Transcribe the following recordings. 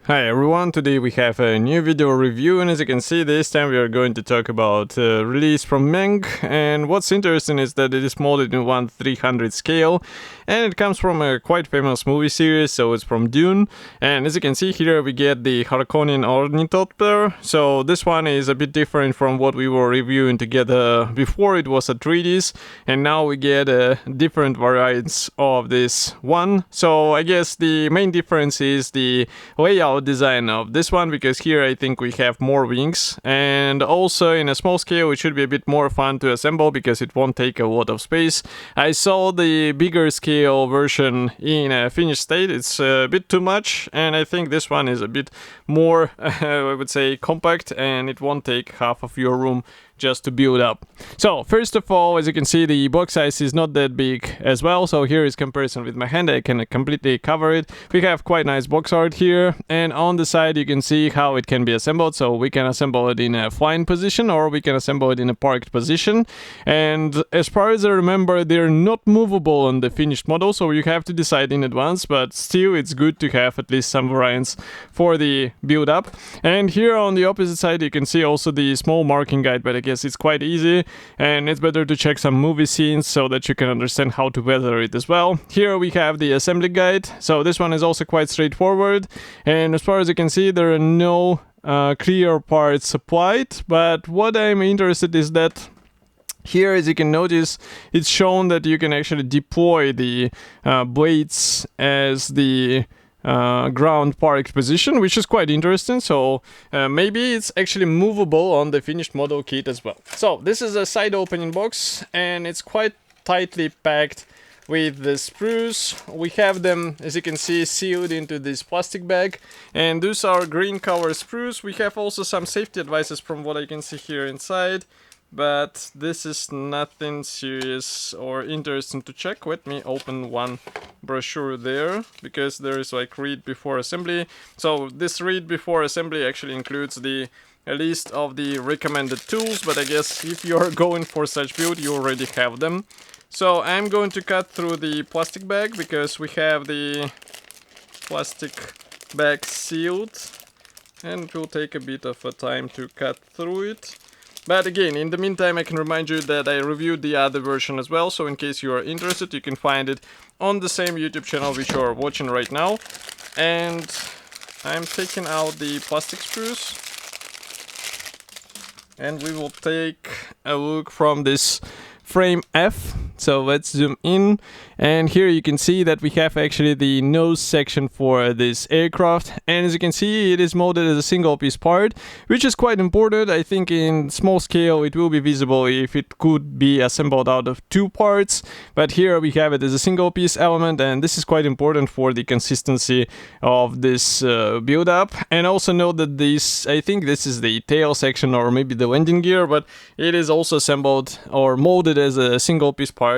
Hi everyone, today we have a new video review, and as you can see, this time we are going to talk about release from Meng. And what's interesting is that it is molded in 1/300 scale, and it comes from a quite famous movie series, so it's from Dune. And as you can see here, we get the Harkonnen Ornithopter. So this one is a bit different from what we were reviewing together before. It was a 3Ds, and now we get different variants of this one. So I guess the main difference is the layout design of this one, because here I think we have more wings, and also in a small scale it should be a bit more fun to assemble because it won't take a lot of space. I saw the bigger scale version in a finished state. It's a bit too much, and I think this one is a bit more I would say compact, and it won't take half of your room just to build up. So first of all, as you can see, the box size is not that big as well. So here is comparison with my hand. I can completely cover it. We have quite nice box art here, and on the side you can see how it can be assembled. So we can assemble it in a flying position, or we can assemble it in a parked position. And as far as I remember, they're not movable on the finished model, so you have to decide in advance, but still it's good to have at least some variants for the build up. And here on the opposite side you can see also the small marking guide, but I guess it's quite easy, and it's better to check some movie scenes so that you can understand how to weather it as well. Here we have the assembly guide, so this one is also quite straightforward, and as far as you can see there are no clear parts supplied, but what I'm interested is that here, as you can notice, it's shown that you can actually deploy the blades as the ground parked position, which is quite interesting. So maybe it's actually movable on the finished model kit as well. So this is a side opening box, and it's quite tightly packed with the sprues. We have them, as you can see, sealed into this plastic bag, and those are green cover sprues. We have also some safety advices from what I can see here inside, but this is nothing serious or interesting to check. Let me open one brochure there, because there is like read before assembly. So this read before assembly actually includes a list of the recommended tools, but I guess if you're going for such build you already have them. So I'm going to cut through the plastic bag, because we have the plastic bag sealed, and it will take a bit of a time to cut through it. But again, in the meantime, I can remind you that I reviewed the other version as well, so in case you are interested, you can find it on the same YouTube channel which you are watching right now. And I'm taking out the plastic sprues, and we will take a look from this frame F. So let's zoom in, and here you can see that we have actually the nose section for this aircraft, and as you can see it is molded as a single piece part, which is quite important. I think in small scale it will be visible if it could be assembled out of two parts, but here we have it as a single piece element, and this is quite important for the consistency of this build up. And also note that this, I think this is the tail section or maybe the landing gear, but it is also assembled or molded as a single piece part.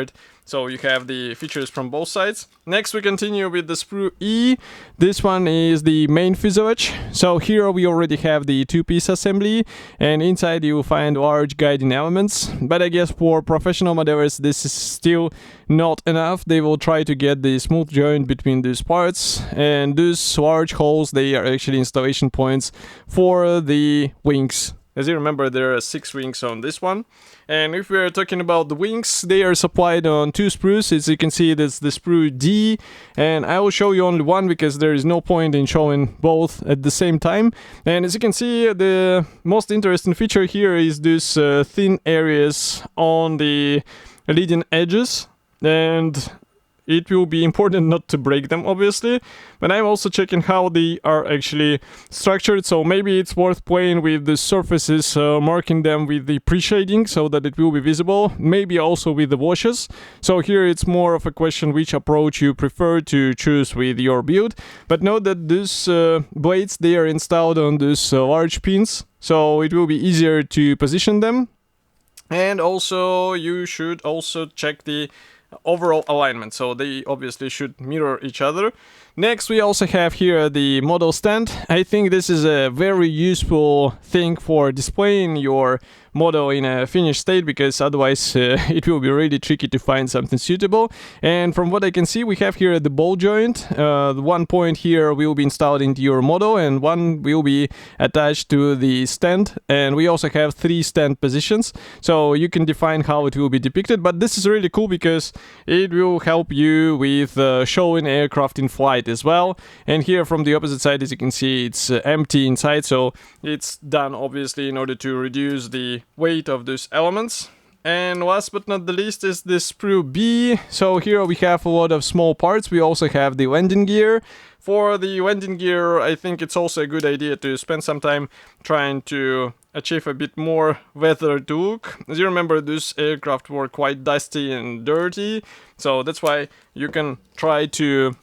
So you have the features from both sides. Next we continue with the sprue E. This one is the main fuselage. So here we already have the two-piece assembly, and inside you will find large guiding elements. But I guess for professional modelers this is still not enough. They will try to get the smooth joint between these parts, and those large holes, they are actually installation points for the wings. As you remember, there are 6 wings on this one. And if we are talking about the wings, they are supplied on 2 sprues. As you can see, that's the sprue D, and I will show you only one because there is no point in showing both at the same time. And as you can see, the most interesting feature here is these thin areas on the leading edges, and it will be important not to break them, obviously, but I'm also checking how they are actually structured, so maybe it's worth playing with the surfaces, marking them with the pre-shading so that it will be visible, maybe also with the washes. So here it's more of a question which approach you prefer to choose with your build, but note that these blades, they are installed on these large pins, so it will be easier to position them. And also you should also check the overall alignment, so they obviously should mirror each other. Next, we also have here the model stand. I think this is a very useful thing for displaying your model in a finished state, because otherwise it will be really tricky to find something suitable. And from what I can see, we have here the ball joint. The one point here will be installed into your model, and one will be attached to the stand. And we also have 3 stand positions, so you can define how it will be depicted. But this is really cool because it will help you with showing aircraft in flight as well. And here from the opposite side, as you can see, it's empty inside, so it's done obviously in order to reduce the weight of those elements. And last but not the least is the sprue B. So here we have a lot of small parts. We also have the landing gear. For the landing gear, I think it's also a good idea to spend some time trying to achieve a bit more weathered look. As you remember, those aircraft were quite dusty and dirty, so that's why you can try to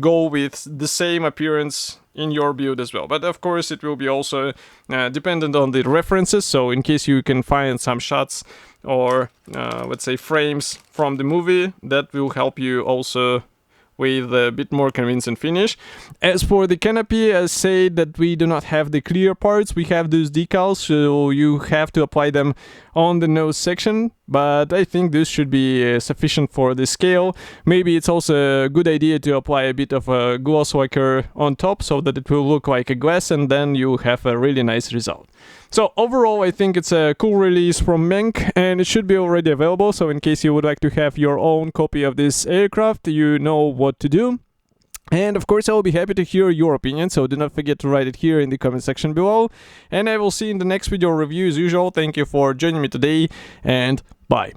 go with the same appearance in your build as well. But of course it will be also dependent on the references, so in case you can find some shots or let's say frames from the movie, that will help you also with a bit more convincing finish. As for the canopy, I say that we do not have the clear parts. We have those decals, so you have to apply them on the nose section, but I think this should be sufficient for the scale. Maybe it's also a good idea to apply a bit of a gloss lacquer on top so that it will look like a glass, and then you have a really nice result. So overall, I think it's a cool release from Meng, and it should be already available, so in case you would like to have your own copy of this aircraft, you know what to do. And of course, I will be happy to hear your opinion, so do not forget to write it here in the comment section below. And I will see you in the next video review as usual. Thank you for joining me today, and bye.